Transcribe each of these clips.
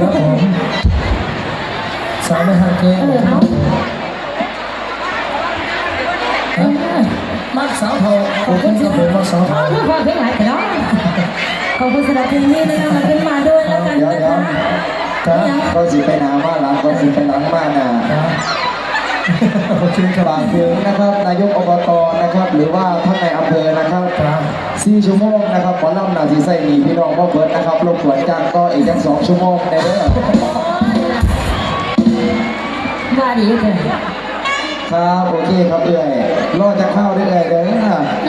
ครับผมสาวไม่หักเกงเอามักสาวเทาขอบคุณครับผมมักสาวเทาทุกคนเพลงไหนกันเนาะขอบคุณสำหรับเพลงนี้นะคะมาขึ้นมาด้วยแล้วกันนะคะก็สิไปหนามาหลังก็สิไปหลังมาหนาโอเคครับฝากถึงนะครับนายกอบตนะครับหรือว่าท่านในอำเภอนะครับ4 ชั่วโมงนะครับขอลำนาทีใส่หนีพี่น้องพ่อเบิร์ดนะครับรบกวนจังก็อีก2 ชั่วโมงในเด้อว่าดีเลยครับโอเคครับเอื่อยรอจะเข้าได้เลยเด้อ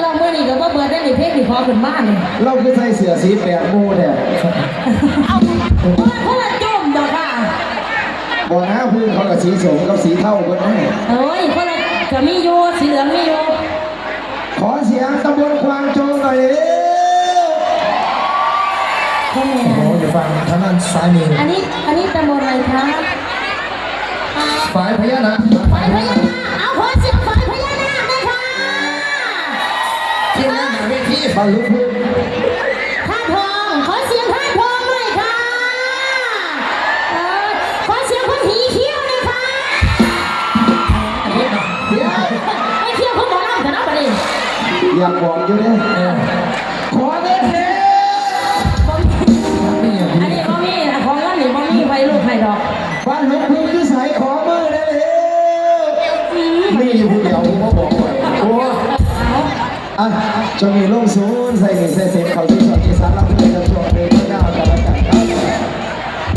เราเมื่อนี้ก็เบิร์ดได้ในเพลงที่พอขึ้นบ้านเลยเราคือใส่เสื้อสีแปดมูเนี่ยเอาเพราะว่าจมดอกค่ะบ่อน้าพื้นเขากับสีสมกับสีเท่ากันไหมเฮ้ยเพราะเราจะมีโยสีเหลืองมีโยขอเสียงตำบลควางโจหน่อยโอ้โหอยู่ฝั่งทางด้านซ้ายมืออันนี้ตำบลอะไรคะฝ่ายพญานาคฝ่ายพญานาคเอาขอเสียงฝ่ายพญานาคนะคะที่นั่นเวทีบรรลุพื้นท่าทองขอเสียงท่าทองหน่อยค่ะขอเสียงคนหีเขี้ยวเลยค่ะไอ้เขี้ยวเขาบอกน้ำกันนะประเด็นอยากบอกอยู่เนี่ยขอเด็ดเด็ดอันนี้บ่มีของเงินหรือบ่มีไฟลูกไฟดอกบ้านหลวงพึ่งที่ใส่ขอมือได้เลยนี่อยู่ผู้เดียวผมบอกไว้โอ้อ่ะจะมีโล่งศูนย์ใส่เงินใส่เซ็นเขาที่